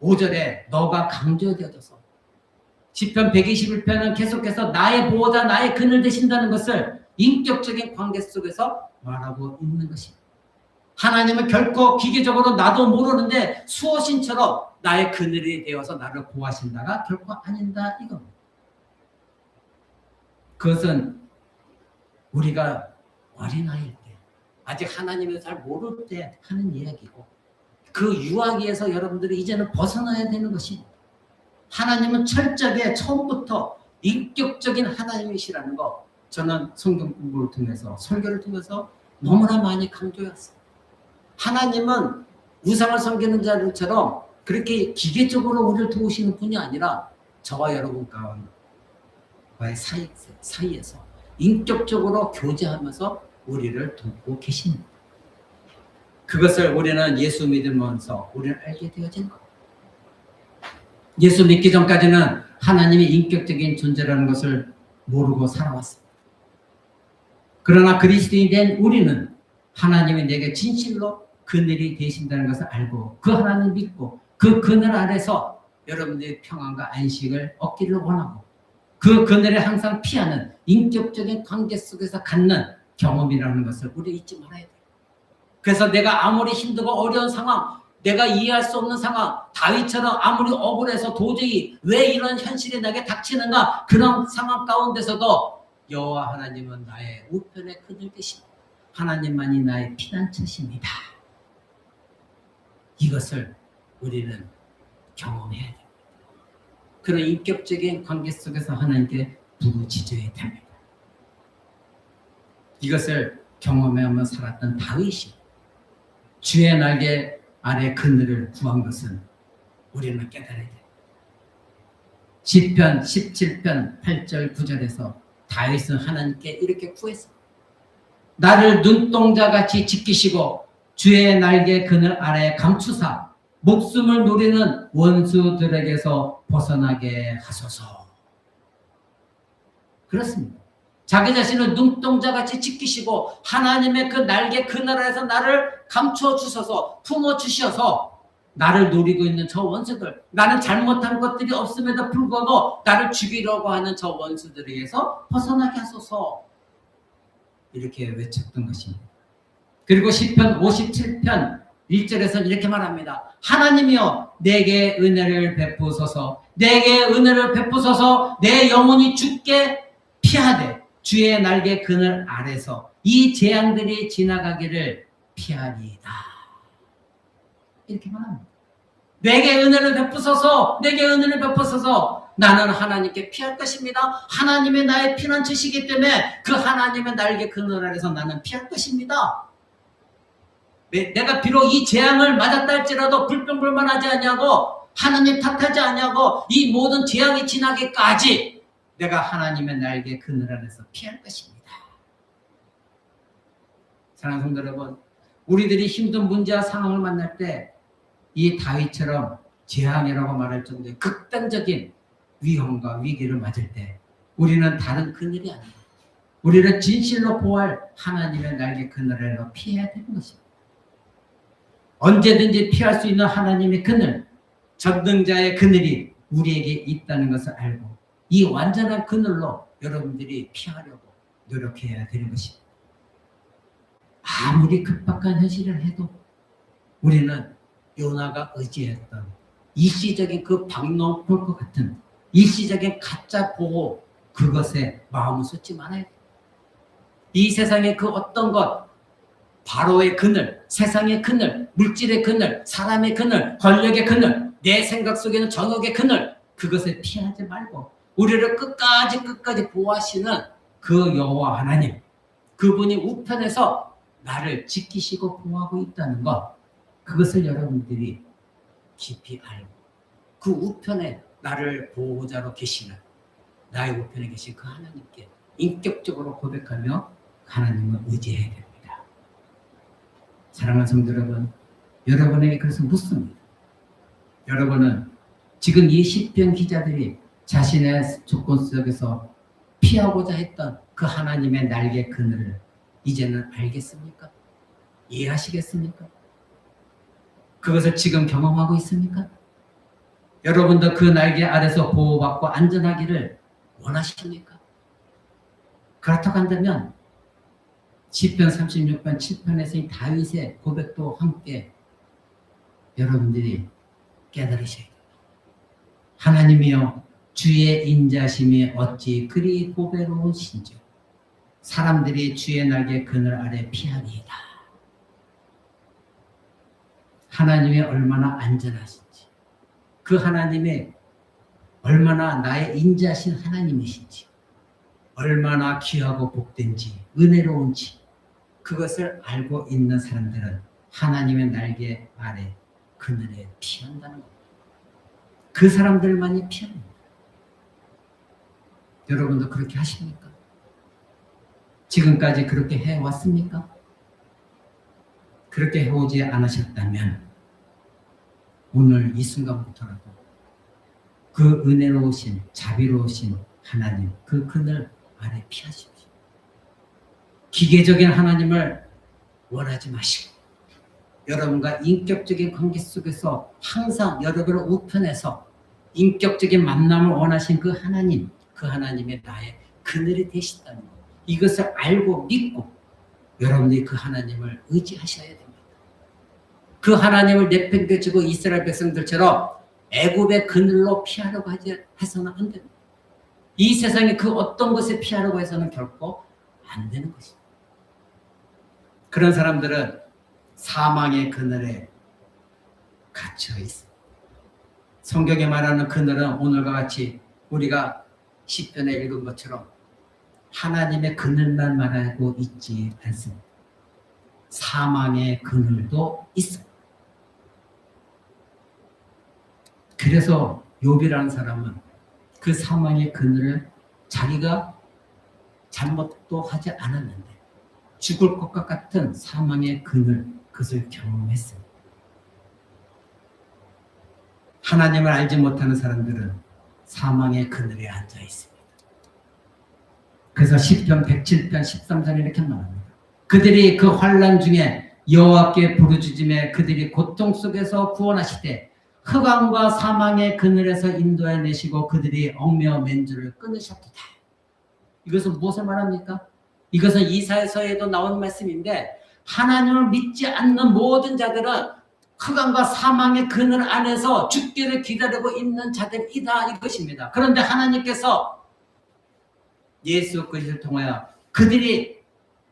5절에 너가 강조되어져서 시편 121편은 계속해서 나의 보호자, 나의 그늘 되신다는 것을 인격적인 관계 속에서 말하고 있는 것입니다. 하나님은 결코 기계적으로 나도 모르는데 수호신처럼 나의 그늘이 되어서 나를 보호하신다가 결코 아닌다 이겁니다. 그것은 우리가 어린아이일 때, 아직 하나님을 잘 모를 때 하는 이야기고, 그 유아기에서 여러분들이 이제는 벗어나야 되는 것입니다. 하나님은 철저하게 처음부터 인격적인 하나님이시라는 거, 저는 성경 공부를 통해서, 설교를 통해서 너무나 많이 강조했어요. 하나님은 우상을 섬기는 자들처럼 그렇게 기계적으로 우리를 도우시는 분이 아니라 저와 여러분과의 사이에서 인격적으로 교제하면서 우리를 돕고 계십니다. 그것을 우리는 예수 믿으면서 우리는 알게 되어진 겁니다. 예수 믿기 전까지는 하나님이 인격적인 존재라는 것을 모르고 살아왔습니다. 그러나 그리스도인이 된 우리는 하나님이 내게 진실로 그늘이 되신다는 것을 알고 그 하나님 믿고 그 그늘 아래서 여러분들의 평안과 안식을 얻기를 원하고 그 그늘에 항상 피하는 인격적인 관계 속에서 갖는 경험이라는 것을 우리 잊지 말아야 돼요. 그래서 내가 아무리 힘들고 어려운 상황, 내가 이해할 수 없는 상황, 다윗처럼 아무리 억울해서 도저히 왜 이런 현실이 나게 닥치는가, 그런 상황 가운데서도 여호와 하나님은 나의 우편의 그늘 되십니다. 하나님만이 나의 피난처십니다. 이것을 우리는 경험해야 됩니다. 그런 인격적인 관계 속에서 하나님께 부르짖어야 됩니다. 이것을 경험하며 살았던 다윗이 주의 날개 아래 그늘을 구한 것은 우리는 깨달아야 돼요. 시편 17편 8절 9절에서 다윗은 하나님께 이렇게 구했습니다. 나를 눈동자같이 지키시고 주의 날개 그늘 아래 감추사 목숨을 노리는 원수들에게서 벗어나게 하소서. 그렇습니다. 자기 자신을 눈동자같이 지키시고 하나님의 그 날개 그늘 아래서 나를 감춰 주셔서 품어 주셔서 나를 노리고 있는 저 원수들, 나는 잘못한 것들이 없음에도 불구하고 나를 죽이려고 하는 저 원수들에게서 벗어나게 하소서. 이렇게 외쳤던 것입니다. 그리고 시편 57편 1절에서는 이렇게 말합니다. 하나님이여 내게 은혜를 베푸소서, 내게 은혜를 베푸소서. 내 영혼이 죽게 피하되 주의 날개 그늘 아래서 이 재앙들이 지나가기를 피하리이다. 이렇게 말합니다. 내게 은혜를 베푸소서, 내게 은혜를 베푸소서. 나는 하나님께 피할 것입니다. 하나님의 나의 피난처시기 때문에 그 하나님의 날개 그늘 아래서 나는 피할 것입니다. 내가 비록 이 재앙을 맞았다 할지라도 불평불만하지 않냐고, 하나님 탓하지 않냐고, 이 모든 재앙이 지나기까지 내가 하나님의 날개 그늘 아래서 피할 것입니다. 사랑하는 성도 여러분, 우리들이 힘든 문제와 상황을 만날 때 이 다윗처럼 재앙이라고 말할 정도의 극단적인 위험과 위기를 맞을 때 우리는 다른 그늘이 아니고 우리를 진실로 보호할 하나님의 날개 그늘에서 피해야 되는 것입니다. 언제든지 피할 수 있는 하나님의 그늘, 전능자의 그늘이 우리에게 있다는 것을 알고 이 완전한 그늘로 여러분들이 피하려고 노력해야 되는 것입니다. 아무리 급박한 현실을 해도 우리는 요나가 의지했던 일시적인 그 박농풀 것 같은 일시적인 가짜 보호, 그것에 마음을 쏟지 말아야 돼요. 이 세상의 그 어떤 것, 바로의 그늘, 세상의 그늘, 물질의 그늘, 사람의 그늘, 권력의 그늘, 내 생각 속에는 정욕의 그늘, 그것을 피하지 말고 우리를 끝까지 보호하시는 그 여호와 하나님, 그분이 우편에서 나를 지키시고 보호하고 있다는 것, 그것을 여러분들이 깊이 알고 그 우편에 나를 보호자로 계시는 나의 우편에 계신 그 하나님께 인격적으로 고백하며 하나님을 의지해야 됩니다. 사랑하는 성도 여러분, 여러분에게 그래서 묻습니다. 여러분은 지금 이 시편 기자들이 자신의 조건 속에서 피하고자 했던 그 하나님의 날개 그늘을 이제는 알겠습니까? 이해하시겠습니까? 그것을 지금 경험하고 있습니까? 여러분도 그 날개 아래서 보호받고 안전하기를 원하십니까? 그렇다고 한다면 시편 36편 7편에서 이 다윗의 고백도 함께 여러분들이 깨달으셔야 됩니다. 하나님이여, 주의 인자심이 어찌 그리 보배로우신지요. 사람들이 주의 날개 그늘 아래 피하리이다. 하나님이 얼마나 안전하신지, 그 하나님의 얼마나 나의 인자하신 하나님이신지, 얼마나 귀하고 복된지, 은혜로운지, 그것을 알고 있는 사람들은 하나님의 날개 아래 그늘에 피한다는 겁니다. 그 사람들만이 피합니다. 여러분도 그렇게 하십니까? 지금까지 그렇게 해왔습니까? 그렇게 해오지 않으셨다면 오늘 이 순간부터라도 그 은혜로우신 자비로우신 하나님, 그 그늘 아래 피하십시오. 기계적인 하나님을 원하지 마시고 여러분과 인격적인 관계 속에서 항상 여러분을 우편해서 인격적인 만남을 원하신 그 하나님, 그 하나님의 나의 그늘이 되신다는 것, 이것을 알고 믿고 여러분들이 그 하나님을 의지하셔야 됩니다. 그 하나님을 내팽개치고 이스라엘 백성들처럼 애굽의 그늘로 피하려고 해서는 안 됩니다. 이 세상의 그 어떤 것에 피하려고 해서는 결코 안 되는 것입니다. 그런 사람들은 사망의 그늘에 갇혀 있습니다. 성경에 말하는 그늘은 오늘과 같이 우리가 시편에 읽은 것처럼 하나님의 그늘만 말하고 있지 않습니다. 사망의 그늘도 있습니다. 그래서 욥이라는 사람은 그 사망의 그늘을 자기가 잘못도 하지 않았는데 죽을 것과 같은 사망의 그늘, 그것을 경험했습니다. 하나님을 알지 못하는 사람들은 사망의 그늘에 앉아 있습니다. 그래서 시편 107편 13절에 이렇게 말합니다. 그들이 그 환난 중에 여호와께 부르짖음에 그들이 고통 속에서 구원하시되 흑암과 사망의 그늘에서 인도해 내시고 그들이 얽매어 맨줄을 끊으셨도다. 이것은 무엇을 말합니까? 이것은 이사야서에도 나온 말씀인데 하나님을 믿지 않는 모든 자들은 흑암과 사망의 그늘 안에서 죽기를 기다리고 있는 자들이다, 이것입니다. 그런데 하나님께서 예수 그리스도를 통하여 그들이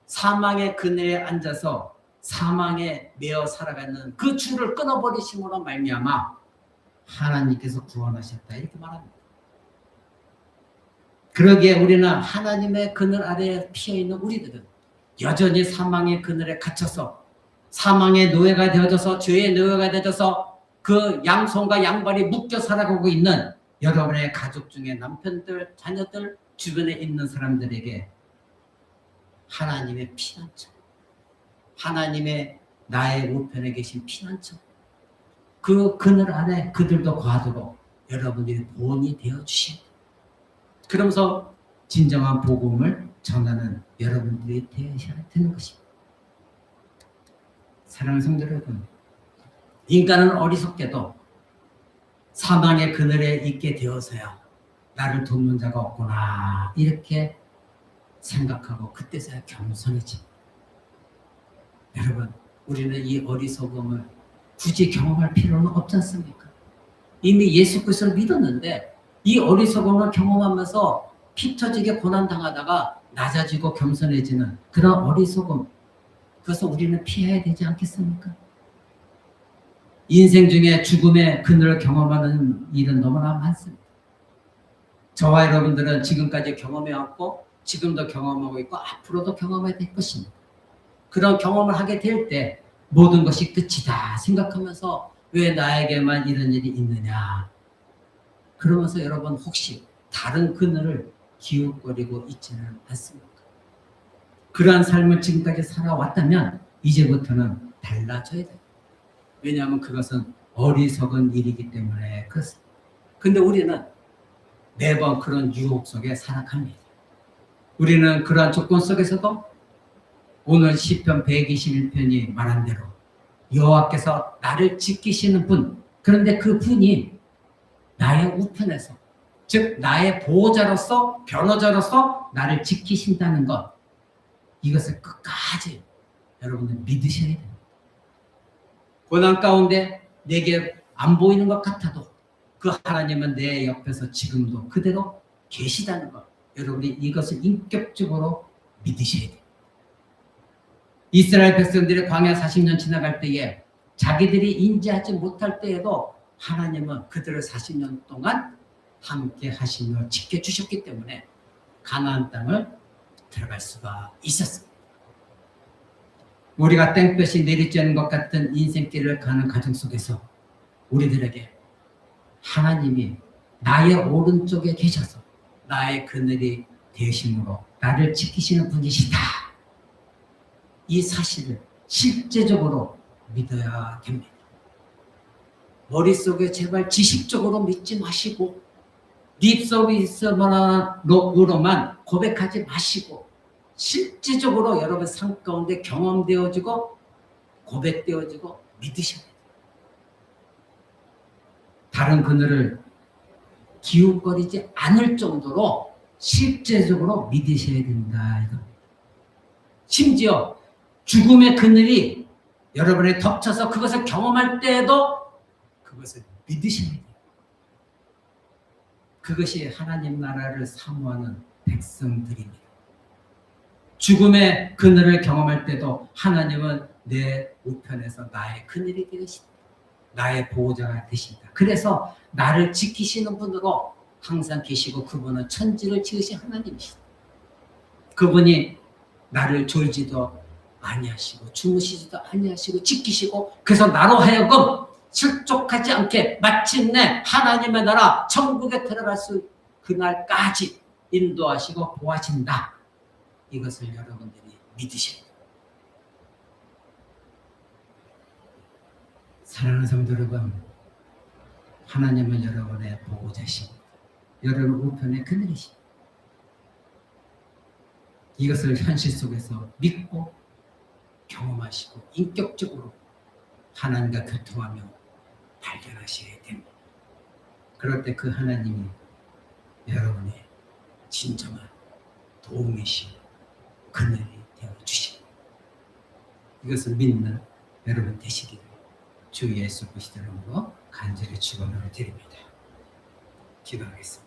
사망의 그늘에 앉아서 사망에 매어 살아가는 그 줄을 끊어버리심으로 말미암아 하나님께서 구원하셨다 이렇게 말합니다. 그러기에 우리는 하나님의 그늘 아래에 피어있는 우리들은 여전히 사망의 그늘에 갇혀서 사망의 노예가 되어져서 죄의 노예가 되어져서 그 양손과 양발이 묶여 살아가고 있는 여러분의 가족 중에 남편들, 자녀들, 주변에 있는 사람들에게 하나님의 피난처, 하나님의 나의 우편에 계신 피난처, 그 그늘 안에 그들도 거하도록 여러분들이 본이 되어주신, 그러면서 진정한 복음을 전하는 여러분들이 되셔야 되는 것입니다. 사랑하는 성도 여러분, 인간은 어리석게도 사망의 그늘에 있게 되어서야 나를 돕는 자가 없구나 이렇게 생각하고 그때서야 겸손해집니다. 여러분, 우리는 이 어리석음을 굳이 경험할 필요는 없지 않습니까? 이미 예수 그리스도를 믿었는데 이 어리석음을 경험하면서 피 터지게 고난당하다가 낮아지고 겸손해지는 그런 어리석음, 그것을 우리는 피해야 되지 않겠습니까? 인생 중에 죽음의 그늘을 경험하는 일은 너무나 많습니다. 저와 여러분들은 지금까지 경험해왔고 지금도 경험하고 있고 앞으로도 경험해야 될 것입니다. 그런 경험을 하게 될 때 모든 것이 끝이다 생각하면서 왜 나에게만 이런 일이 있느냐, 그러면서 여러분 혹시 다른 그늘을 기웃거리고 있지는 않습니까? 그러한 삶을 지금까지 살아왔다면 이제부터는 달라져야 돼요. 왜냐하면 그것은 어리석은 일이기 때문에 그렇습니다. 근데 우리는 매번 그런 유혹 속에 살아갑니다. 우리는 그러한 조건 속에서도 오늘 시편 121편이 말한 대로 여호와께서 나를 지키시는 분, 그런데 그 분이 나의 우편에서, 즉 나의 보호자로서 변호자로서 나를 지키신다는 것, 이것을 끝까지 여러분들 믿으셔야 됩니다. 고난 가운데 내게 안 보이는 것 같아도 그 하나님은 내 옆에서 지금도 그대로 계시다는 것, 여러분이 이것을 인격적으로 믿으셔야 돼요. 이스라엘 백성들이 광야 40년 지나갈 때에 자기들이 인지하지 못할 때에도 하나님은 그들을 40년 동안 함께 하시며 지켜주셨기 때문에 가나안 땅을 들어갈 수가 있었습니다. 우리가 땡볕이 내리쬐는 것 같은 인생길을 가는 과정 속에서 우리들에게 하나님이 나의 오른쪽에 계셔서 나의 그늘이 되심으로 나를 지키시는 분이시다, 이 사실을 실제적으로 믿어야 됩니다. 머릿속에 제발 지식적으로 믿지 마시고 립서비스로만 고백하지 마시고 실제적으로 여러분 삶 가운데 경험되어지고 고백되어지고 믿으셔야 돼요. 다른 그늘을 기웃거리지 않을 정도로 실제적으로 믿으셔야 된다. 심지어 죽음의 그늘이 여러분에 덮쳐서 그것을 경험할 때에도 그것을 믿으셔야 돼요. 그것이 하나님 나라를 사모하는 백성들입니다. 죽음의 그늘을 경험할 때도 하나님은 내 우편에서 나의 그늘이 되신다, 나의 보호자가 되신다. 그래서 나를 지키시는 분으로 항상 계시고 그분은 천지를 지으신 하나님이시다. 그분이 나를 졸지도 아니하시고 주무시지도 아니하시고 지키시고, 그래서 나로 하여금 실족하지 않게 마침내 하나님의 나라 천국에 들어갈 수 그날까지 인도하시고 보호하신다. 이것을 여러분들이 믿으셔야 돼요. 사랑하는 성도 여러분, 하나님은 여러분의 보호자십니다. 여러분 우편의 그늘이십니다. 이것을 현실 속에서 믿고 경험하시고 인격적으로 하나님과 교통하며 발견하셔야 됩니다. 그럴 때 그 하나님이 여러분의 진정한 도움이시고 그늘이 되어주십니다. 이것을 믿는 여러분 되시기를 주 예수 그리스도 이름으로 간절히 축원을 드립니다. 기도하겠습니다.